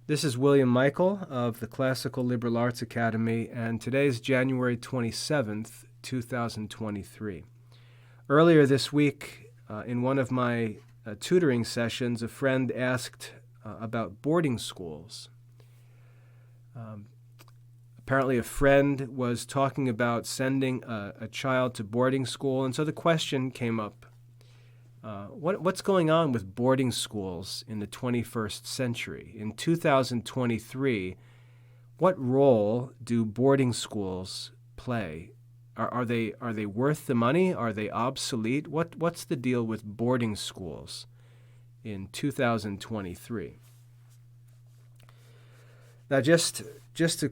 This is William Michael of the Classical Liberal Arts Academy, and today is January 27th, 2023. Earlier this week, in one of my tutoring sessions, a friend asked about boarding schools. Apparently a friend was talking about sending a child to boarding school, and so the question came up, what's going on with boarding schools in the 21st century? In 2023, what role do boarding schools play? Are they worth the money? Are they obsolete? What's the deal with boarding schools in 2023? Now, just to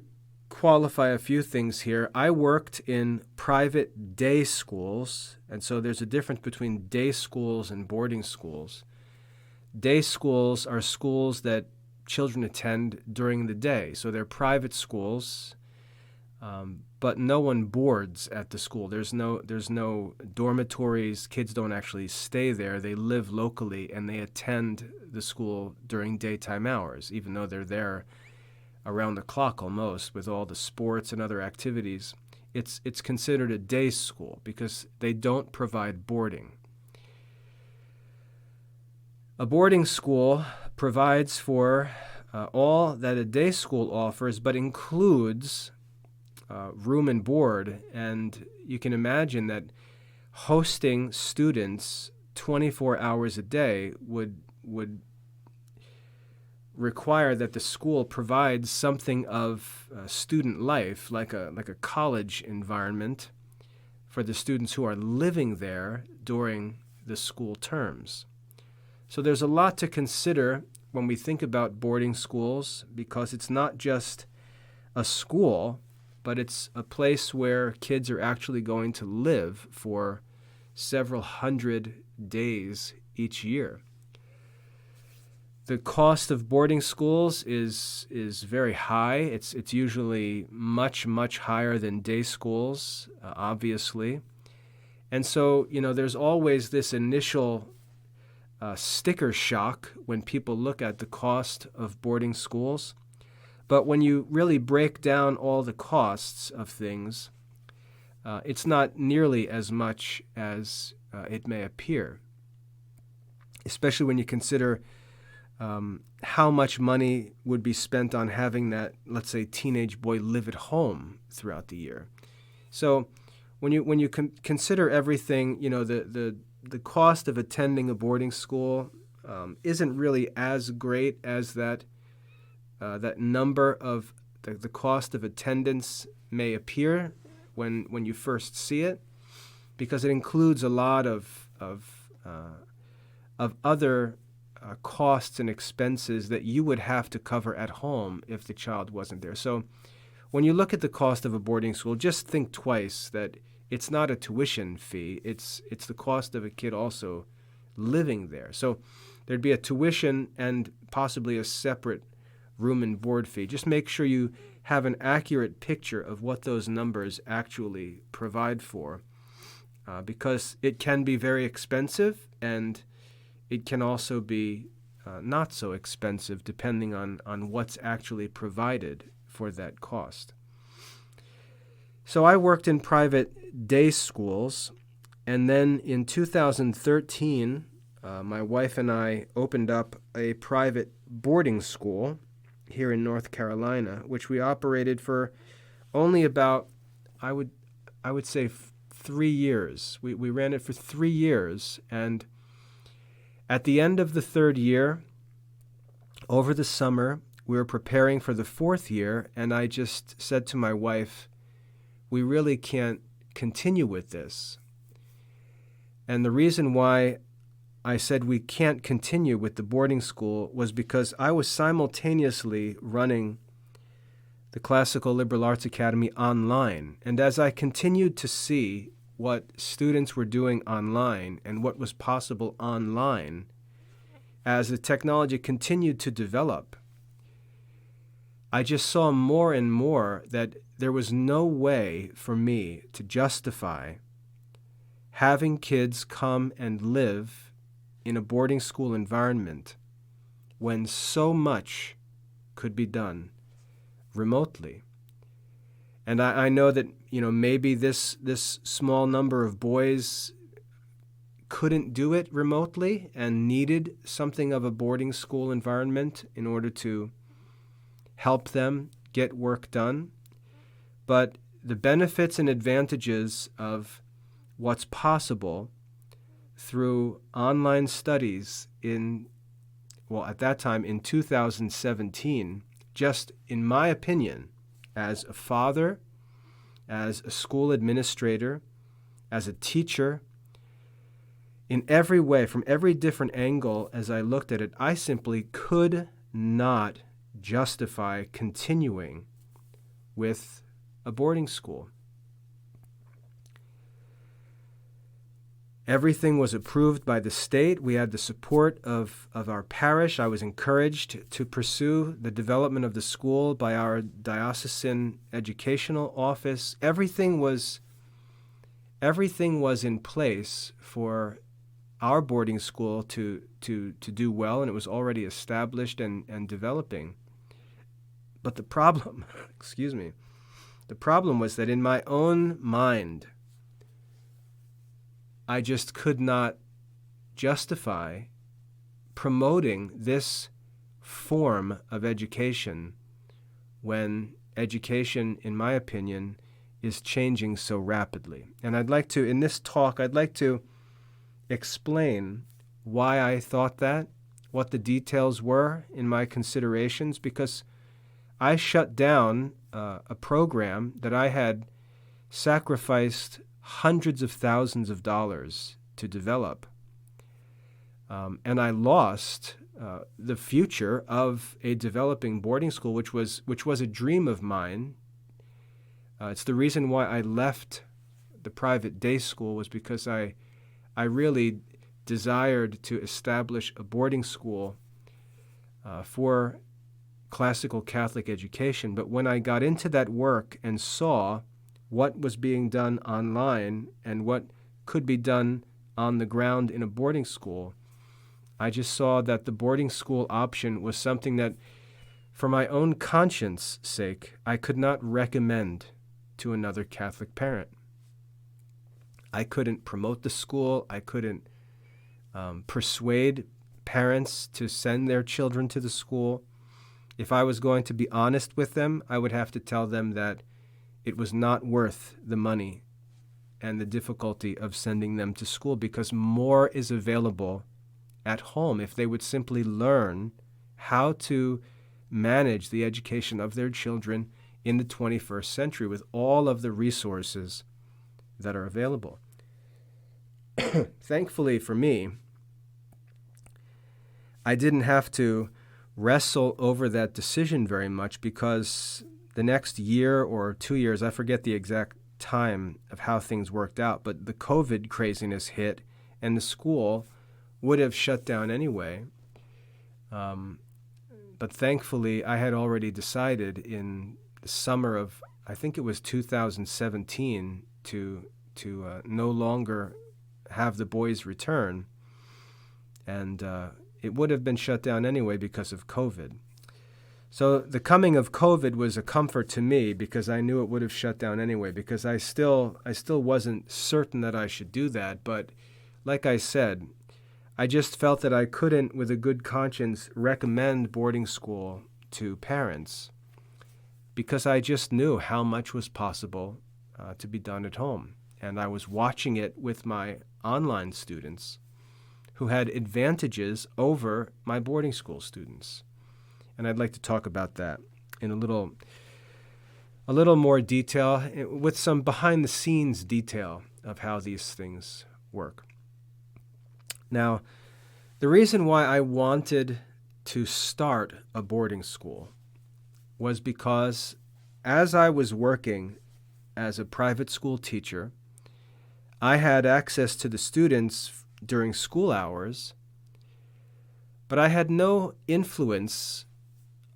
qualify a few things here, I worked in private day schools, and so there's a difference between day schools and boarding schools. Day schools are schools that children attend during the day, so they're private schools, but no one boards at the school. There's no dormitories. Kids don't actually stay there. They live locally, and they attend the school during daytime hours, even though they're there around the clock almost with all the sports and other activities. It's considered a day school because they don't provide boarding. A boarding school provides for all that a day school offers, but includes room and board. And you can imagine that hosting students 24 hours a day would require that the school provides something of student life, like a college environment for the students who are living there during the school terms. So there's a lot to consider when we think about boarding schools, because it's not just a school, but it's a place where kids are actually going to live for several hundred days each year. The cost of boarding schools is very high. It's usually much higher than day schools, obviously. And so, there's always this initial sticker shock when people look at the cost of boarding schools. But when you really break down all the costs of things, it's not nearly as much as it may appear, especially when you consider how much money would be spent on having that, let's say, teenage boy live at home throughout the year. So when you consider everything, the cost of attending a boarding school isn't really as great as that number of the cost of attendance may appear when you first see it, because it includes a lot of other costs and expenses that you would have to cover at home if the child wasn't there. So when you look at the cost of a boarding school, just think twice that it's not a tuition fee. It's the cost of a kid also living there. So there'd be a tuition and possibly a separate room and board fee. Just make sure you have an accurate picture of what those numbers actually provide for, because it can be very expensive, and it can also be not so expensive depending on what's actually provided for that cost. So I worked in private day schools, and then in 2013, my wife and I opened up a private boarding school here in North Carolina, which we operated for only about, I would say, 3 years. We ran it for 3 years, and at the end of the 3rd year, over the summer, we were preparing for the 4th year, and I just said to my wife, we really can't continue with this. And the reason why I said we can't continue with the boarding school was because I was simultaneously running the Classical Liberal Arts Academy online. And as I continued to see what students were doing online and what was possible online, as the technology continued to develop, I just saw more and more that there was no way for me to justify having kids come and live in a boarding school environment when so much could be done remotely. And I know that, maybe this small number of boys couldn't do it remotely and needed something of a boarding school environment in order to help them get work done. But the benefits and advantages of what's possible through online studies at that time in 2017, just in my opinion, as a father, as a school administrator, as a teacher, in every way, from every different angle as I looked at it, I simply could not justify continuing with a boarding school. Everything was approved by the state. We had the support of our parish. I was encouraged to pursue the development of the school by our diocesan educational office. Everything was in place for our boarding school to do well, and it was already established and developing. But the problem, the problem was that in my own mind, I just could not justify promoting this form of education when education, in my opinion, is changing so rapidly. And in this talk, I'd like to explain why I thought that, what the details were in my considerations, because I shut down a program that I had sacrificed hundreds of thousands of dollars to develop. And I lost the future of a developing boarding school, which was a dream of mine. It's the reason why I left the private day school, was because I really desired to establish a boarding school for classical Catholic education. But when I got into that work and saw what was being done online and what could be done on the ground in a boarding school, I just saw that the boarding school option was something that, for my own conscience sake, I could not recommend to another Catholic parent. I couldn't promote the school. I couldn't persuade parents to send their children to the school. If I was going to be honest with them, I would have to tell them that it was not worth the money and the difficulty of sending them to school, because more is available at home if they would simply learn how to manage the education of their children in the 21st century with all of the resources that are available. Thankfully for me, I didn't have to wrestle over that decision very much, because the next year or 2 years, I forget the exact time of how things worked out, but the COVID craziness hit and the school would have shut down anyway. But thankfully, I had already decided in the summer of, I think it was 2017, to no longer have the boys return. And it would have been shut down anyway because of COVID. So the coming of COVID was a comfort to me, because I knew it would have shut down anyway, because I still wasn't certain that I should do that. But like I said, I just felt that I couldn't, with a good conscience, recommend boarding school to parents, because I just knew how much was possible to be done at home. And I was watching it with my online students, who had advantages over my boarding school students. And I'd like to talk about that in a little more detail, with some behind-the-scenes detail of how these things work. Now, the reason why I wanted to start a boarding school was because as I was working as a private school teacher, I had access to the students during school hours, but I had no influence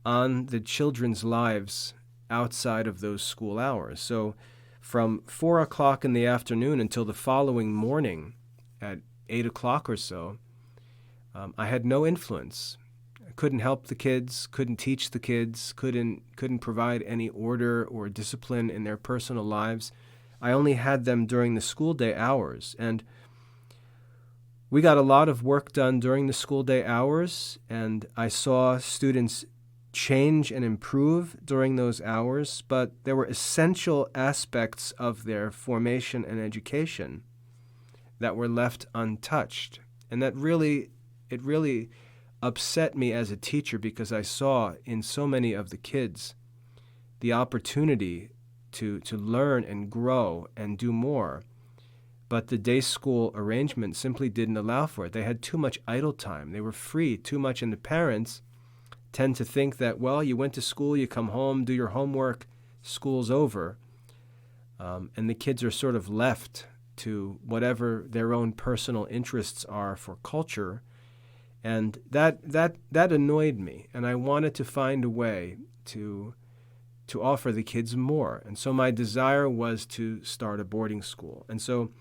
on the children's lives outside of those school hours. So from 4 o'clock in the afternoon until the following morning at 8 o'clock or so, I had no influence. couldn't help the kids, couldn't teach the kids, couldn't provide any order or discipline in their personal lives. I only had them during the school day hours, and we got a lot of work done during the school day hours, and I saw students change and improve during those hours, but there were essential aspects of their formation and education that were left untouched. And it really upset me as a teacher, because I saw in so many of the kids the opportunity to learn and grow and do more. But the day school arrangement simply didn't allow for it. They had too much idle time. They were free too much, and the parents tend to think that, well, you went to school, you come home, do your homework, school's over. And the kids are sort of left to whatever their own personal interests are for culture. And that annoyed me, and I wanted to find a way to offer the kids more. And so my desire was to start a boarding school. And so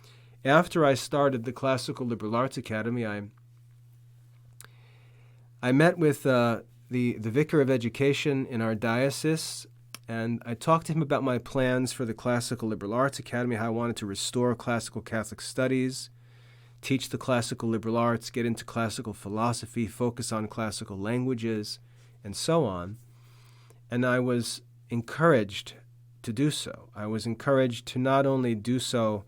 after I started the Classical Liberal Arts Academy, I met with the vicar of education in our diocese, and I talked to him about my plans for the Classical Liberal Arts Academy, how I wanted to restore classical Catholic studies, teach the classical liberal arts, get into classical philosophy, focus on classical languages, and so on. And I was encouraged to do so. I was encouraged to not only do so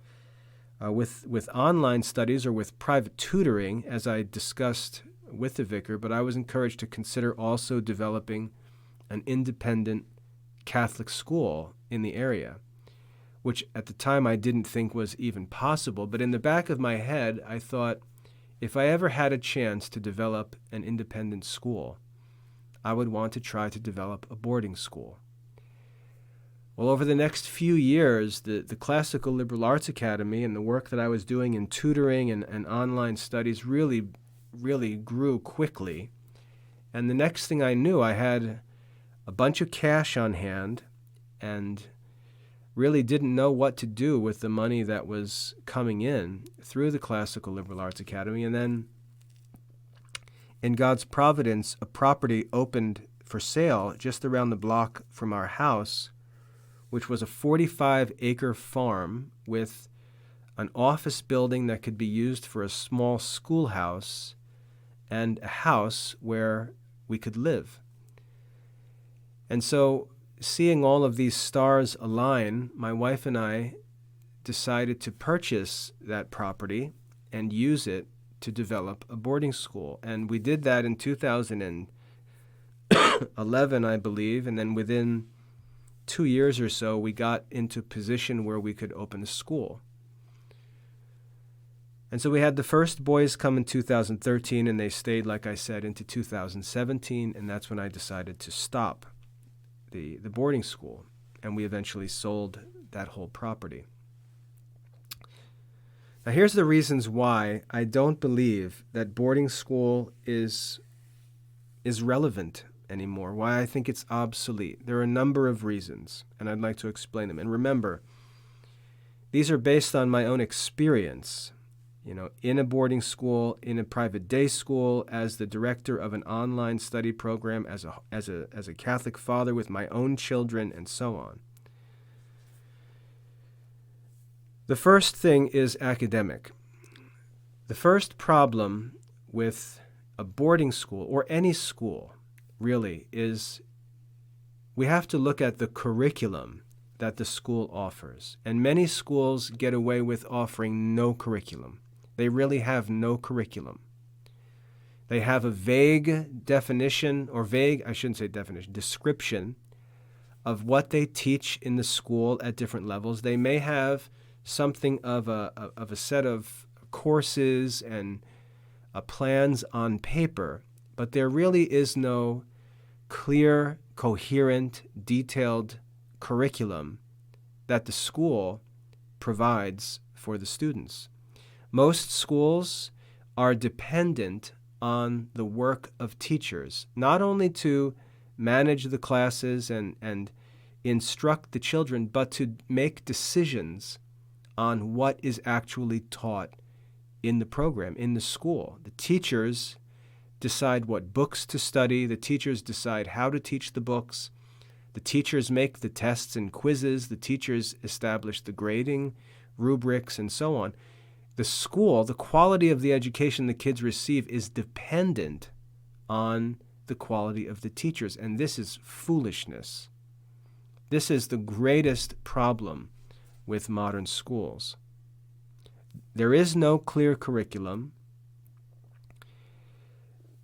with online studies or with private tutoring, as I discussed with the vicar, but I was encouraged to consider also developing an independent Catholic school in the area, which at the time I didn't think was even possible. But in the back of my head, I thought, if I ever had a chance to develop an independent school, I would want to try to develop a boarding school. Well, over the next few years, the Classical Liberal Arts Academy and the work that I was doing in tutoring and online studies really grew quickly. And the next thing I knew, I had a bunch of cash on hand and really didn't know what to do with the money that was coming in through the Classical Liberal Arts Academy. And then, in God's providence, a property opened for sale just around the block from our house, which was a 45-acre farm with an office building that could be used for a small schoolhouse and a house where we could live. And so, seeing all of these stars align, my wife and I decided to purchase that property and use it to develop a boarding school. And we did that in 2011, I believe, and then within 2 years or so, we got into a position where we could open a school. And so we had the first boys come in 2013, and they stayed, like I said, into 2017, and that's when I decided to stop the boarding school, and we eventually sold that whole property. Now, here's the reasons why I don't believe that boarding school is relevant anymore, why I think it's obsolete. There are a number of reasons, and I'd like to explain them. And remember, these are based on my own experience, in a boarding school, in a private day school, as the director of an online study program, as a Catholic father with my own children, and so on. The first thing is academic. The first problem with a boarding school, or any school, really, is we have to look at the curriculum that the school offers. And many schools get away with offering no curriculum. They really have no curriculum. They have a vague definition, or description of what they teach in the school at different levels. They may have something of a set of courses and plans on paper, but there really is no clear, coherent, detailed curriculum that the school provides for the students. Most schools are dependent on the work of teachers, not only to manage the classes and instruct the children, but to make decisions on what is actually taught in the program, in the school. The teachers decide what books to study. The teachers decide how to teach the books. The teachers make the tests and quizzes. The teachers establish the grading, rubrics, and so on. The school, the quality of the education the kids receive is dependent on the quality of the teachers, and this is foolishness. This is the greatest problem with modern schools. There is no clear curriculum,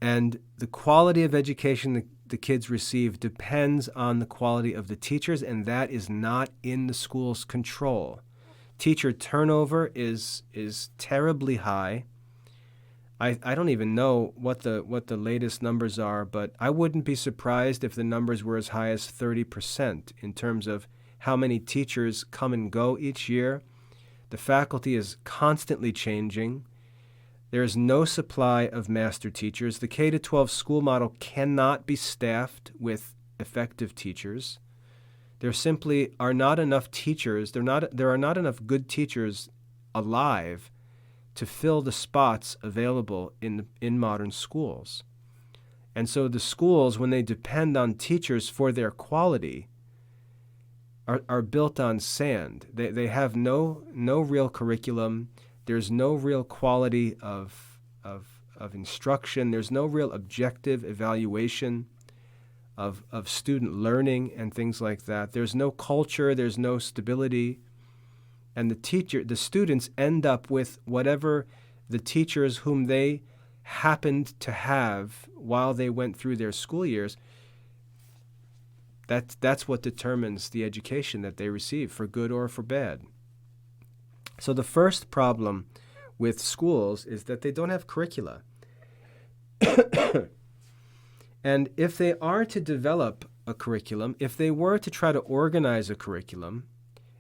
and the quality of education the kids receive depends on the quality of the teachers, and that is not in the school's control. Teacher turnover is terribly high. I don't even know what the latest numbers are, but I wouldn't be surprised if the numbers were as high as 30% in terms of how many teachers come and go each year. The faculty is constantly changing. There is no supply of master teachers. The K-12 school model cannot be staffed with effective teachers. There simply are not enough teachers. There are not enough good teachers alive to fill the spots available in modern schools. And so the schools, when they depend on teachers for their quality, are built on sand. They have no real curriculum. There's no real quality of instruction. There's no real objective evaluation of student learning and things like that. There's no culture. There's no stability. And the students end up with whatever the teachers whom they happened to have while they went through their school years. That's what determines the education that they receive, for good or for bad. So the first problem with schools is that they don't have curricula. And if they are to develop a curriculum, if they were to try to organize a curriculum,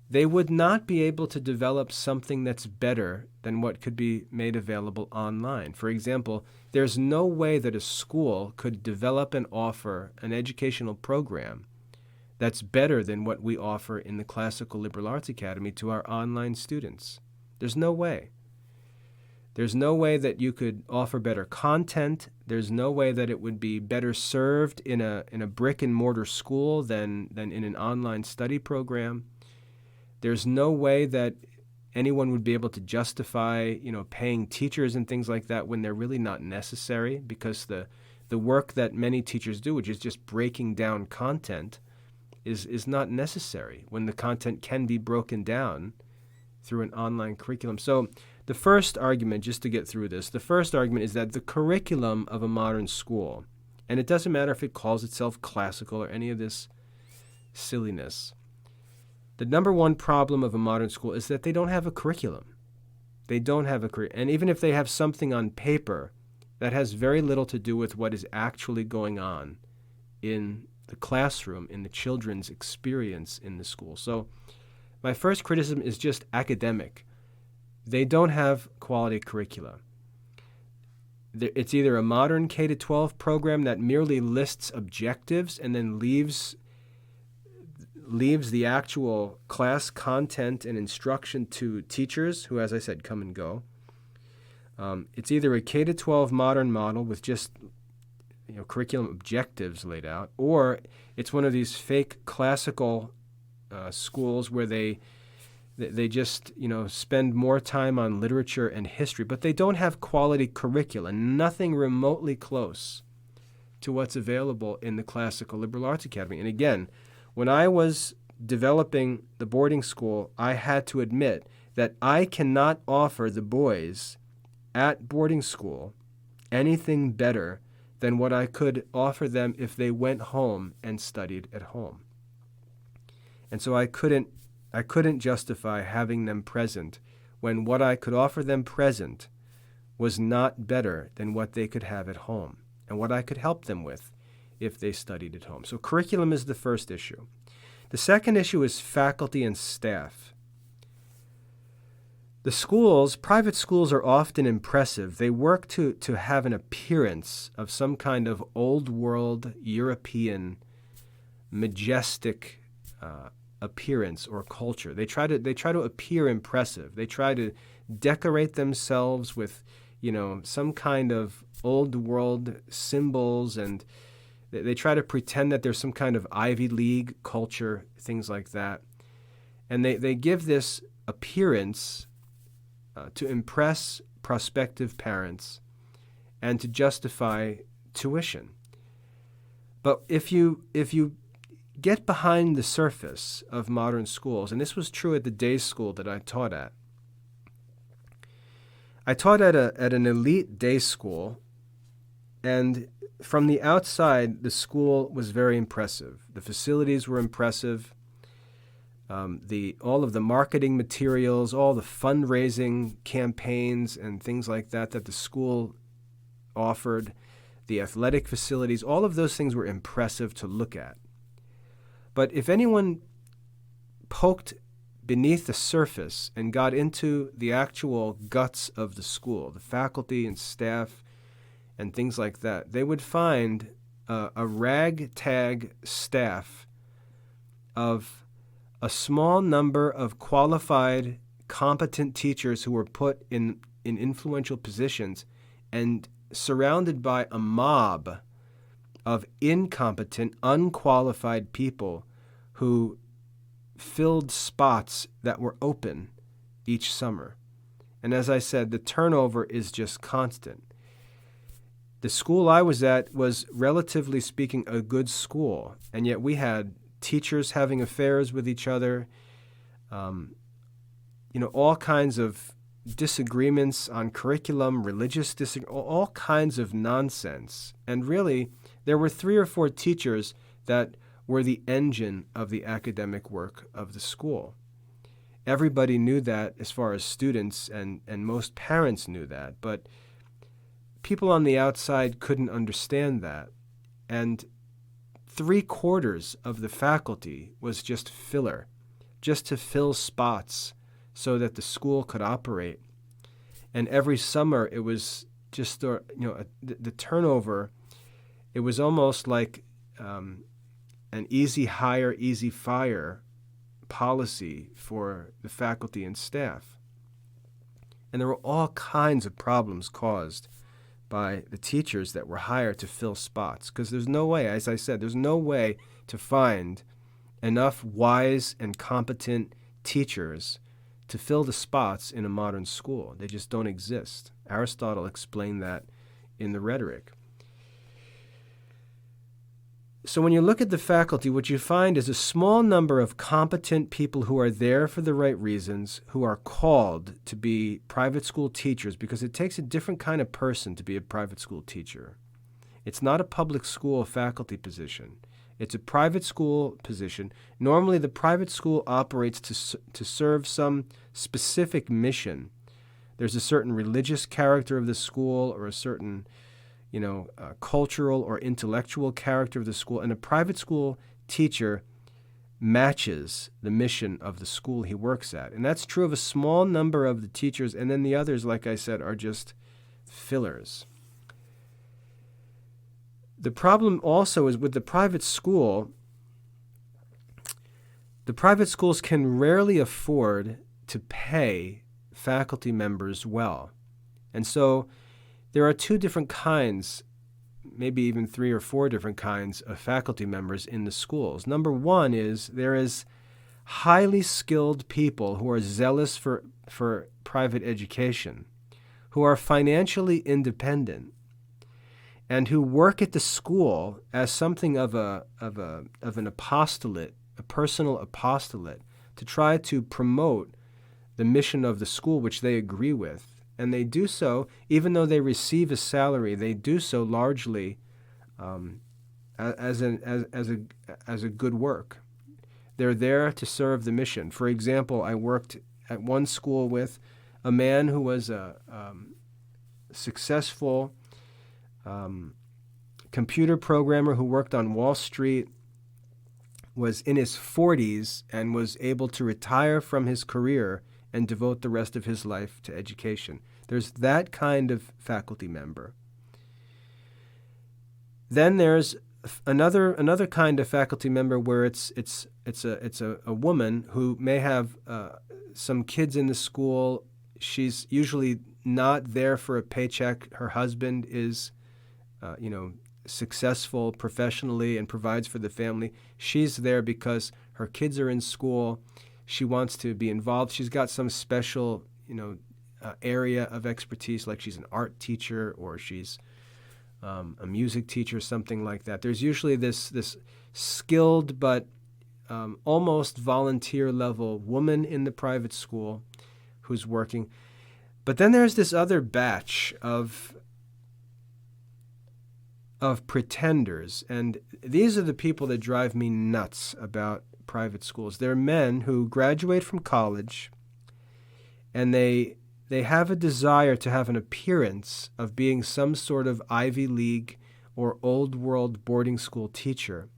they would not be able to develop something that's better than what could be made available online. For example, there's no way that a school could develop and offer an educational program that's better than what we offer in the Classical Liberal Arts Academy to our online students. There's no way. There's no way that you could offer better content. There's no way that it would be better served in a brick and mortar school than in an online study program. There's no way that anyone would be able to justify, paying teachers and things like that when they're really not necessary, because the work that many teachers do, which is just breaking down content, is not necessary when the content can be broken down through an online curriculum. So the first argument, just to get through this, the first argument is that the curriculum of a modern school, and it doesn't matter if it calls itself classical or any of this silliness, the number one problem of a modern school is that they don't have a curriculum. They don't have a curriculum. And even if they have something on paper, that has very little to do with what is actually going on in the classroom, in the children's experience in the school. So my first criticism is just academic. They don't have quality curricula. It's either a modern K-12 program that merely lists objectives and then leaves the actual class content and instruction to teachers who, as I said, come and go. It's either a K-12 modern model with just curriculum objectives laid out, or it's one of these fake classical schools where they just spend more time on literature and history, but they don't have quality curricula, nothing remotely close to what's available in the Classical Liberal Arts Academy. And again, when I was developing the boarding school, I had to admit that I cannot offer the boys at boarding school anything better than what I could offer them if they went home and studied at home. And so I couldn't justify having them present when what I could offer them present was not better than what they could have at home and what I could help them with if they studied at home. So curriculum is the first issue. The second issue is faculty and staff. The schools, private schools, are often impressive. They work to have an appearance of some kind of old world, European, majestic appearance or culture. They try to appear impressive. They try to decorate themselves with some kind of old world symbols, and they try to pretend that there's some kind of Ivy League culture, things like that. And they give this appearance to impress prospective parents and to justify tuition. But if you get behind the surface of modern schools, and this was true at the day school that I taught at. I taught at an elite day school, and from the outside, the school was very impressive. The facilities were impressive. All of the marketing materials, all the fundraising campaigns and things like that the school offered, the athletic facilities, all of those things were impressive to look at. But if anyone poked beneath the surface and got into the actual guts of the school, the faculty and staff and things like that, they would find a ragtag staff of a small number of qualified, competent teachers who were put in influential positions and surrounded by a mob of incompetent, unqualified people who filled spots that were open each summer. And as I said, the turnover is just constant. The school I was at was, relatively speaking, a good school, and yet we had teachers having affairs with each other, all kinds of disagreements on curriculum, religious disagreements, all kinds of nonsense. And really, there were 3 or 4 teachers that were the engine of the academic work of the school. Everybody knew that as far as students, and most parents knew that, but people on the outside couldn't understand that. And 3/4 of the faculty was just filler, just to fill spots so that the school could operate. And every summer it was just, the turnover, it was almost like an easy hire, easy fire policy for the faculty and staff. And there were all kinds of problems caused by the teachers that were hired to fill spots, because there's no way, as I said, there's no way to find enough wise and competent teachers to fill the spots in a modern school. They just don't exist. Aristotle explained that in the Rhetoric. So when you look at the faculty, what you find is a small number of competent people who are there for the right reasons, who are called to be private school teachers, because it takes a different kind of person to be a private school teacher. It's not a public school faculty position. It's a private school position. Normally, the private school operates to serve some specific mission. There's a certain religious character of the school, or a certain cultural or intellectual character of the school, and a private school teacher matches the mission of the school he works at. And that's true of a small number of the teachers, and then the others, like I said, are just fillers. The problem also is with the private school, the private schools can rarely afford to pay faculty members well. And so there are 2 different kinds, maybe even 3 or 4 different kinds of faculty members in the schools. Number one is there is highly skilled people who are zealous for private education, who are financially independent, and who work at the school as something of an apostolate, a personal apostolate, to try to promote the mission of the school, which they agree with. And they do so, even though they receive a salary, they do so largely as a good work. They're there to serve the mission. For example, I worked at one school with a man who was a successful computer programmer who worked on Wall Street, was in his 40s, and was able to retire from his career and devote the rest of his life to education. There's that kind of faculty member. Then there's another kind of faculty member where it's a woman who may have some kids in the school. She's usually not there for a paycheck. Her husband is, successful professionally and provides for the family. She's there because her kids are in school. She wants to be involved. She's got some special, area of expertise, like she's an art teacher or she's a music teacher, something like that. There's usually this skilled but almost volunteer level woman in the private school who's working. But then there's this other batch of pretenders, and these are the people that drive me nuts about private schools. They're men who graduate from college, and they have a desire to have an appearance of being some sort of Ivy League or old world boarding school teacher.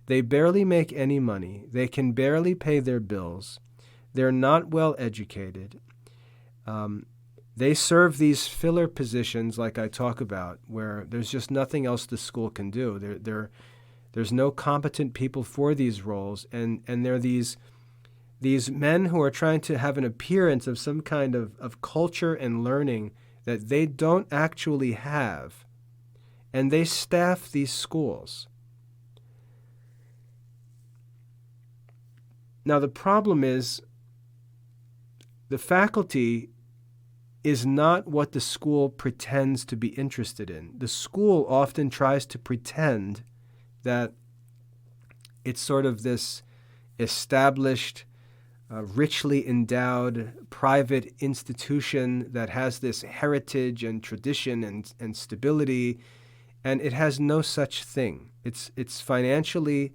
They barely make any money. They can barely pay their bills. They're not well educated. They serve these filler positions like I talk about, where there's just nothing else the school can do. There's no competent people for these roles, and they're these men who are trying to have an appearance of some kind of culture and learning that they don't actually have, and they staff these schools. Now, the problem is the faculty is not what the school pretends to be interested in. The school often tries to pretend that it's sort of this established, richly endowed private institution that has this heritage and tradition and stability, and it has no such thing. It's financially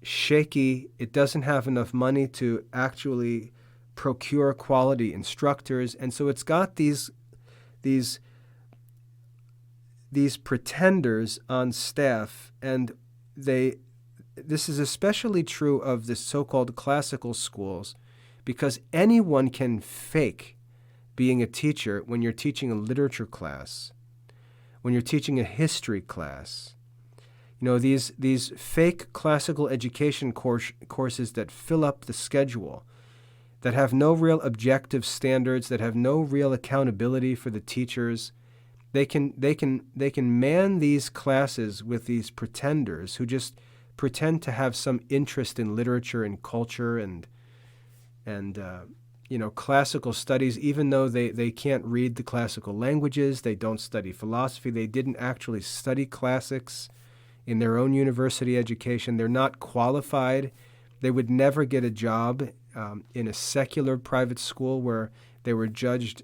shaky. It doesn't have enough money to actually procure quality instructors, and so it's got these pretenders on staff, and this is especially true of the so-called classical schools, because anyone can fake being a teacher when you're teaching a literature class, when you're teaching a history class. These fake classical education courses that fill up the schedule, that have no real objective standards, that have no real accountability for the teachers. They can man these classes with these pretenders who just pretend to have some interest in literature and culture and classical studies, even though they can't read the classical languages. They don't study philosophy. They didn't actually study classics in their own university education. They're not qualified. They would never get a job in a secular private school where they were judged,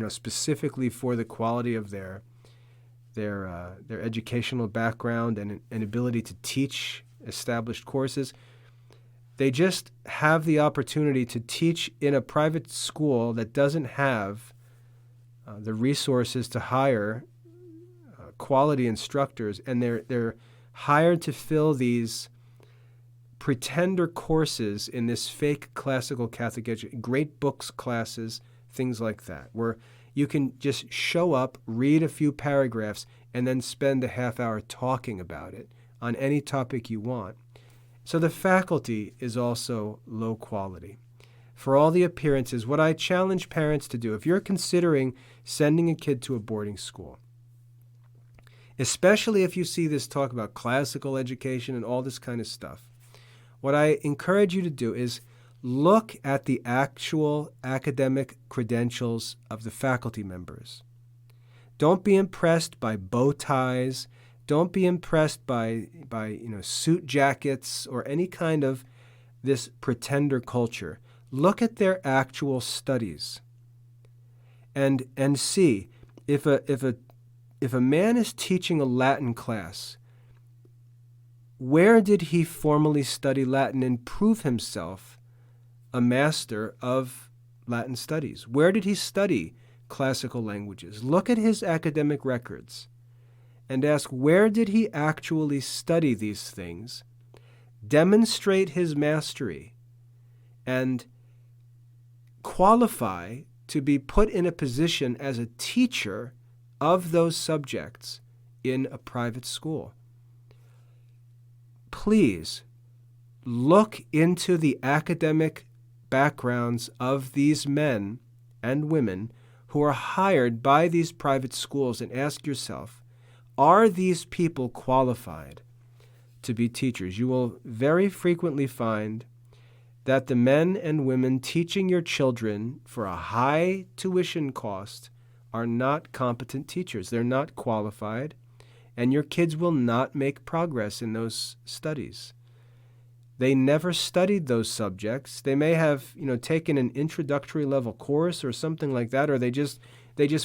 specifically for the quality of their educational background and ability to teach established courses. They just have the opportunity to teach in a private school that doesn't have the resources to hire quality instructors, and they're hired to fill these pretender courses in this fake classical Catholic education, great books classes, things like that, where you can just show up, read a few paragraphs, and then spend a half hour talking about it on any topic you want. So the faculty is also low quality. For all the appearances, what I challenge parents to do, if you're considering sending a kid to a boarding school, especially if you see this talk about classical education and all this kind of stuff, what I encourage you to do is look at the actual academic credentials of the faculty members. Don't be impressed by bow ties. Don't be impressed by suit jackets or any kind of this pretender culture. Look at their actual studies and see if a man is teaching a Latin class, where did he formally study Latin and prove himself a master of Latin studies? Where did he study classical languages? Look at his academic records and ask, where did he actually study these things? Demonstrate his mastery and qualify to be put in a position as a teacher of those subjects in a private school. Please look into the academic backgrounds of these men and women who are hired by these private schools and ask yourself, are these people qualified to be teachers? You will very frequently find that the men and women teaching your children for a high tuition cost are not competent teachers. They're not qualified, and your kids will not make progress in those studies. They never studied those subjects. They may have, taken an introductory level course or something like that, or they just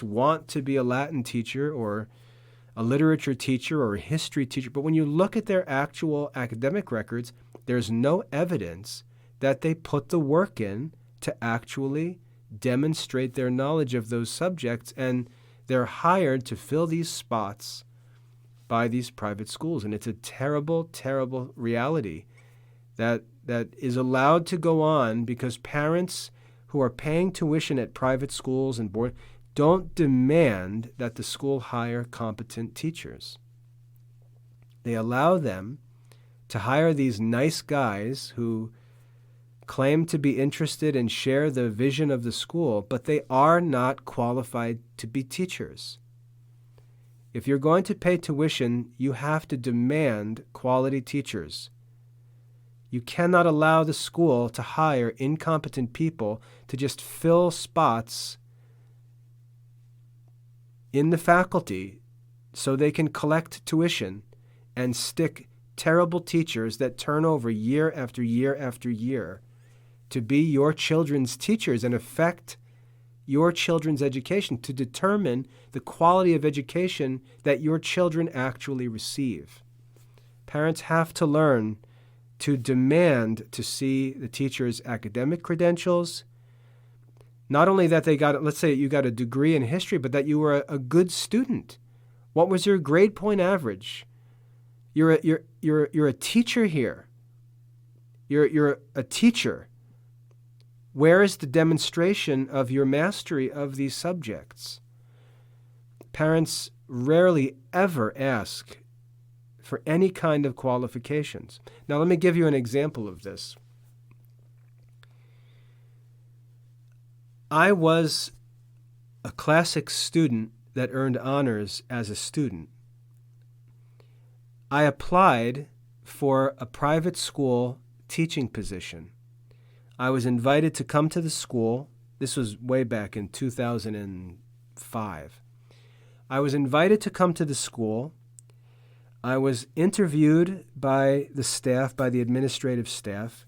want to be a Latin teacher or a literature teacher or a history teacher. But when you look at their actual academic records, there's no evidence that they put the work in to actually demonstrate their knowledge of those subjects, and they're hired to fill these spots by these private schools. And it's a terrible, terrible reality that is allowed to go on because parents who are paying tuition at private schools and board don't demand that the school hire competent teachers. They allow them to hire these nice guys who claim to be interested and share the vision of the school, but they are not qualified to be teachers. If you're going to pay tuition, you have to demand quality teachers. You cannot allow the school to hire incompetent people to just fill spots in the faculty so they can collect tuition and stick terrible teachers that turn over year after year after year to be your children's teachers and affect your children's education, to determine the quality of education that your children actually receive. Parents have to learn to demand to see the teacher's academic credentials, not only that they got, let's say you got a degree in history, but that you were a good student. What was your grade point average? You're a teacher here. You're a teacher. Where is the demonstration of your mastery of these subjects? Parents rarely ever ask for any kind of qualifications. Now, let me give you an example of this. I was a classics student that earned honors as a student. I applied for a private school teaching position. I was invited to come to the school. This was way back in 2005. I was invited to come to the school. I was interviewed by the staff, by the administrative staff.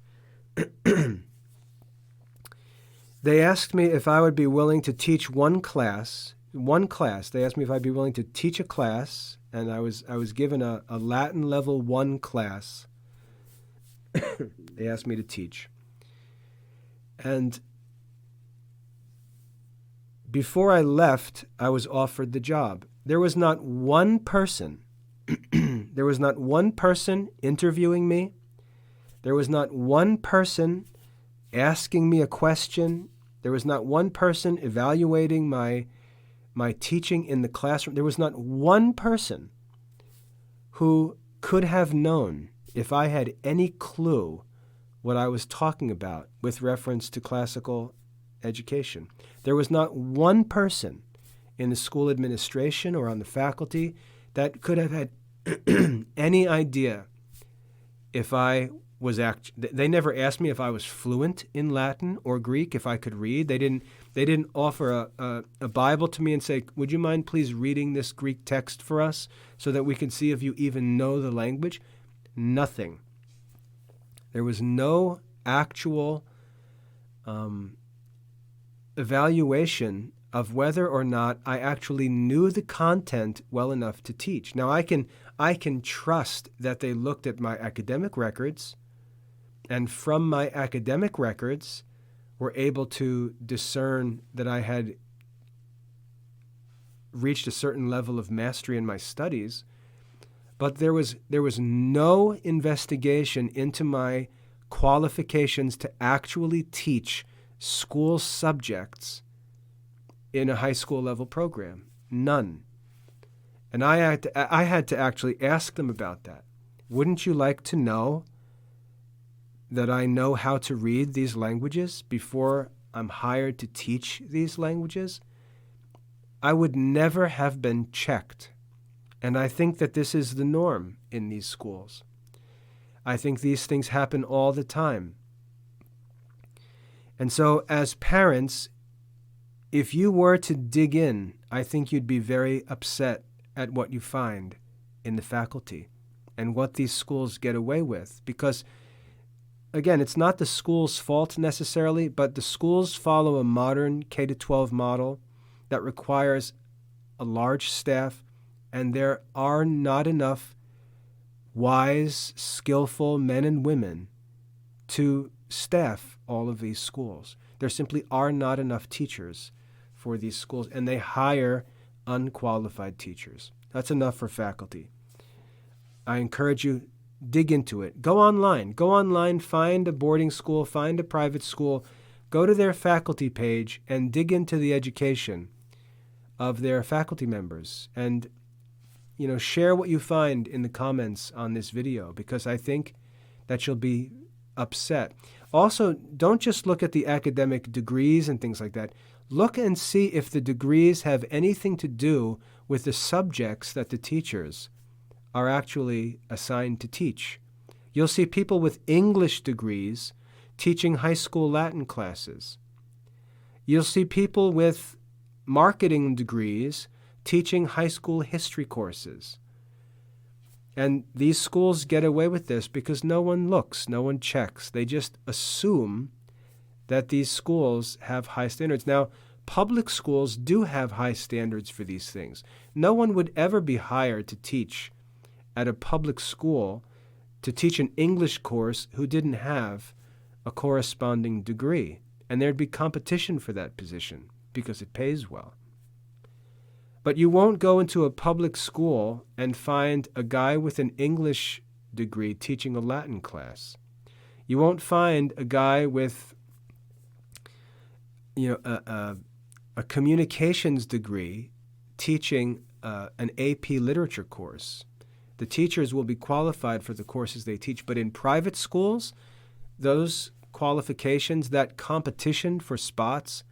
They asked me if I would be willing to teach one class. They asked me if I'd be willing to teach a class, and I was given a Latin level 1 class. They asked me to teach. And before I left, I was offered the job. There was not one person interviewing me. There was not one person asking me a question. There was not one person evaluating my teaching in the classroom. There was not one person who could have known if I had any clue what I was talking about with reference to classical education. There was not one person in the school administration or on the faculty that could have had any idea if I was they never asked me if I was fluent in Latin or Greek, if I could read. They didn't offer a Bible to me and say, would you mind please reading this Greek text for us so that we can see if you even know the language? Nothing. There was no actual evaluation of whether or not I actually knew the content well enough to teach. Now, I can trust that they looked at my academic records, and from my academic records were able to discern that I had reached a certain level of mastery in my studies. But there was no investigation into my qualifications to actually teach school subjects in a high school level program. None. And I had to actually ask them about that. Wouldn't you like to know that I know how to read these languages before I'm hired to teach these languages? I would never have been checked. And I think that this is the norm in these schools. I think these things happen all the time. And so as parents, if you were to dig in, I think you'd be very upset at what you find in the faculty and what these schools get away with. Because, again, it's not the school's fault necessarily, but the schools follow a modern K-12 model that requires a large staff, and there are not enough wise, skillful men and women to staff all of these schools. There simply are not enough teachers for these schools, and they hire unqualified teachers. That's enough for faculty. I encourage you, dig into it. Go online, find a boarding school, find a private school, go to their faculty page and dig into the education of their faculty members. And, share what you find in the comments on this video, because I think that you'll be upset. Also, don't just look at the academic degrees and things like that. Look and see if the degrees have anything to do with the subjects that the teachers are actually assigned to teach. You'll see people with English degrees teaching high school Latin classes. You'll see people with marketing degrees teaching high school history courses. And these schools get away with this because no one looks, no one checks. They just assume that these schools have high standards. Now, public schools do have high standards for these things. No one would ever be hired to teach at a public school to teach an English course who didn't have a corresponding degree. And there'd be competition for that position because it pays well. But you won't go into a public school and find a guy with an English degree teaching a Latin class. You won't find a guy with a communications degree teaching an AP literature course. The teachers will be qualified for the courses they teach, but in private schools, those qualifications, that competition for spots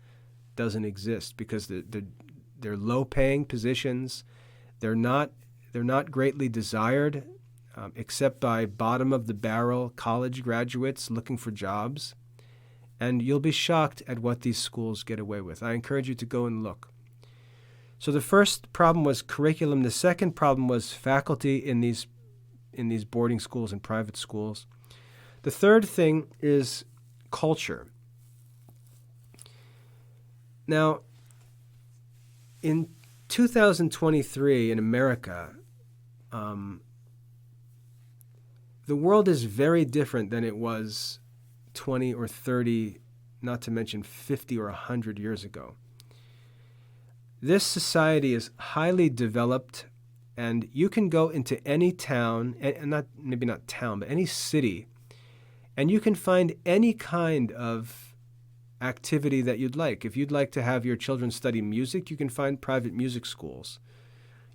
doesn't exist because they're low-paying positions. They're not greatly desired, except by bottom-of-the-barrel college graduates looking for jobs. And you'll be shocked at what these schools get away with. I encourage you to go and look. So the first problem was curriculum. The second problem was faculty in these boarding schools and private schools. The third thing is culture. Now, in 2023 in America, the world is very different than it was 20 or 30, not to mention 50 or 100 years ago. This society is highly developed, and you can go into any town, and maybe not town, but any city, and you can find any kind of activity that you'd like. If you'd like to have your children study music, you can find private music schools.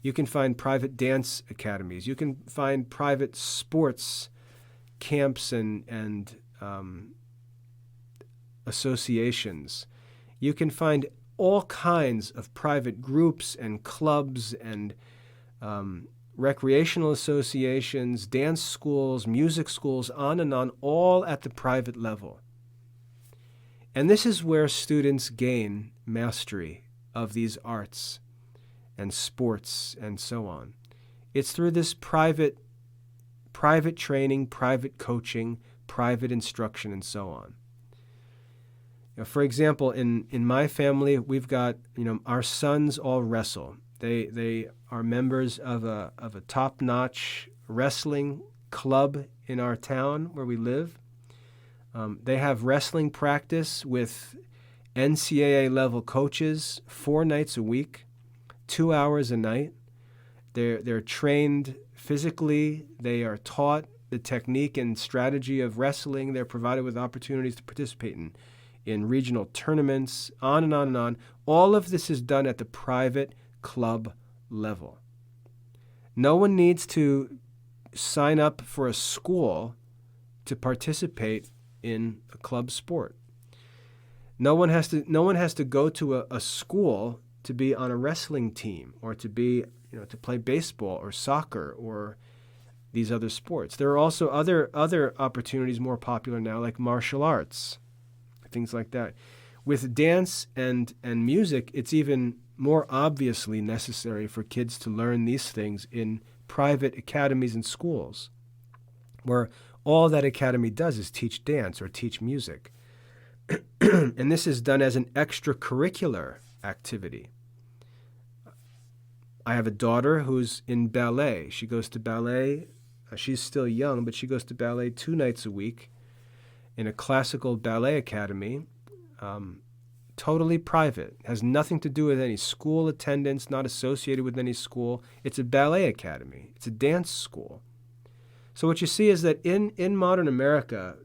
You can find private dance academies. You can find private sports camps and associations. You can find all kinds of private groups and clubs and recreational associations, dance schools, music schools, on and on, all at the private level. And this is where students gain mastery of these arts and sports and so on. It's through this private training, private coaching, private instruction, and so on. For example, in my family, we've got, our sons all wrestle. They are members of a top-notch wrestling club in our town where we live. They have wrestling practice with NCAA level coaches 4 nights a week, 2 hours a night. They're trained physically. They are taught the technique and strategy of wrestling. They're provided with opportunities to participate in regional tournaments, on and on and on. All of this is done at the private club level. No one needs to sign up for a school to participate in a club sport. No one has to go to a school to be on a wrestling team or to be, to play baseball or soccer or these other sports. There are also other opportunities more popular now, like martial arts, things like that. With dance and music, it's even more obviously necessary for kids to learn these things in private academies and schools, where all that academy does is teach dance or teach music. And this is done as an extracurricular activity. I have a daughter who's in ballet. She goes to ballet. She's still young, but she goes to ballet 2 nights a week in a classical ballet academy, totally private. Has nothing to do with any school attendance, not associated with any school. It's a ballet academy. It's a dance school. So what you see is that in modern America,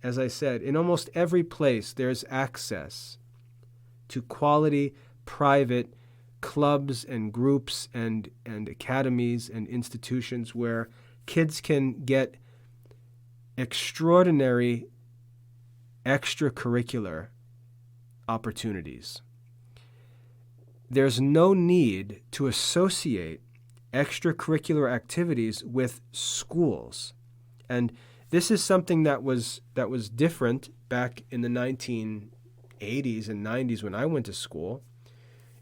as I said, in almost every place there's access to quality private clubs and groups and academies and institutions where kids can get extraordinary extracurricular opportunities. There's no need to associate extracurricular activities with schools. And this is something that was different back in the 1980s and 90s when I went to school.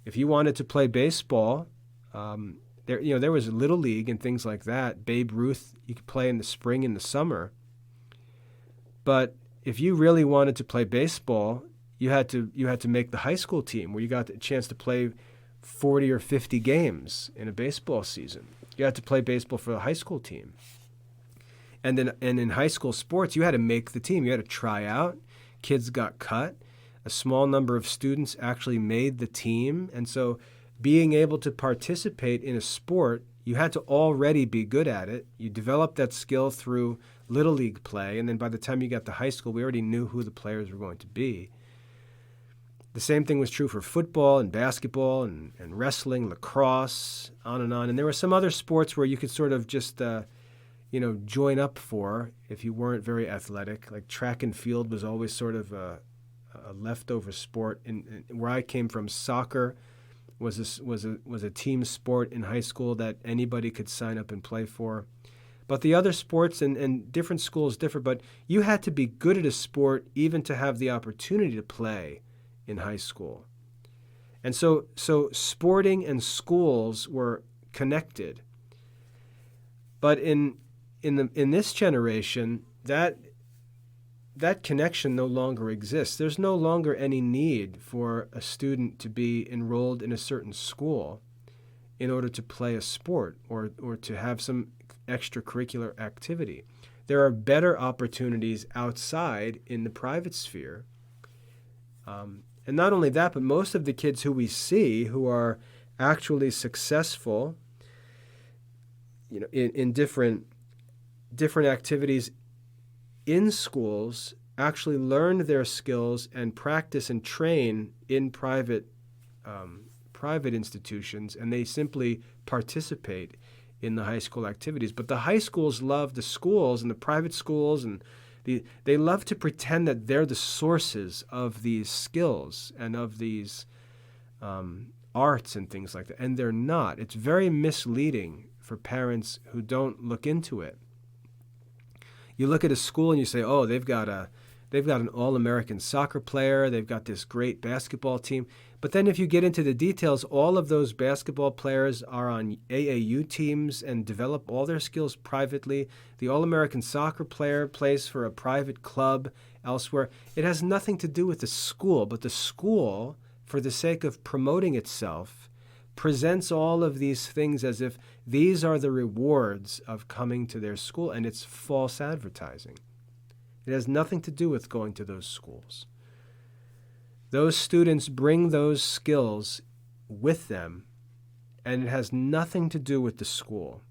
If you wanted to play baseball, there was Little League and things like that. Babe Ruth, you could play in the spring and the summer. But if you really wanted to play baseball, you had to make the high school team where you got the chance to play 40 or 50 games in a baseball season. You had to play baseball for the high school team. And in high school sports, you had to make the team. You had to try out. Kids got cut. A small number of students actually made the team. And so being able to participate in a sport, you had to already be good at it. You developed that skill through Little League play. And then by the time you got to high school, we already knew who the players were going to be. The same thing was true for football and basketball and wrestling, lacrosse, on and on. And there were some other sports where you could sort of just, join up for if you weren't very athletic. Like track and field was always sort of a leftover sport. And where I came from, soccer was a team sport in high school that anybody could sign up and play for. But the other sports and different schools differ. But you had to be good at a sport even to have the opportunity to play in high school. And so sporting and schools were connected. But in this generation, that connection no longer exists. There's no longer any need for a student to be enrolled in a certain school in order to play a sport or to have some extracurricular activity. There are better opportunities outside in the private sphere. And not only that, but most of the kids who we see who are actually successful, in different activities in schools actually learn their skills and practice and train in private institutions, and they simply participate in the high school activities. But the high schools love the schools and the private schools, and they love to pretend that they're the sources of these skills and of these arts and things like that, and they're not. It's very misleading for parents who don't look into it. You look at a school and you say, oh, they've got an all-American soccer player, they've got this great basketball team. But then if you get into the details, all of those basketball players are on AAU teams and develop all their skills privately. The all-American soccer player plays for a private club elsewhere. It has nothing to do with the school, but the school, for the sake of promoting itself, presents all of these things as if these are the rewards of coming to their school, and it's false advertising. It has nothing to do with going to those schools. Those students bring those skills with them, and it has nothing to do with the school.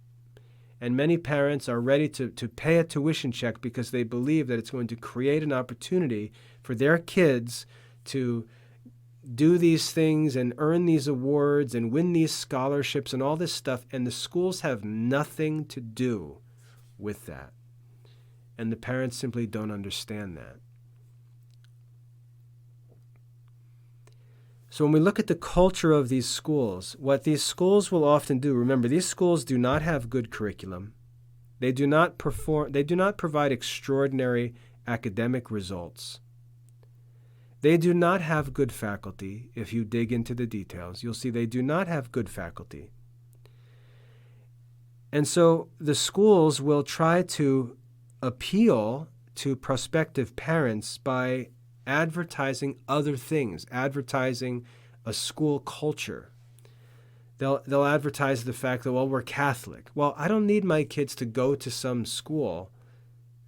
And many parents are ready to pay a tuition check because they believe that it's going to create an opportunity for their kids to do these things and earn these awards and win these scholarships and all this stuff, and the schools have nothing to do with that. And the parents simply don't understand that. So when we look at the culture of these schools, what these schools will often do, remember, these schools do not have good curriculum. They do not provide extraordinary academic results. They do not have good faculty. If you dig into the details, you'll see they do not have good faculty. And so the schools will try to appeal to prospective parents by advertising other things, advertising a school culture. They'll advertise the fact that, well, we're Catholic. Well, I don't need my kids to go to some school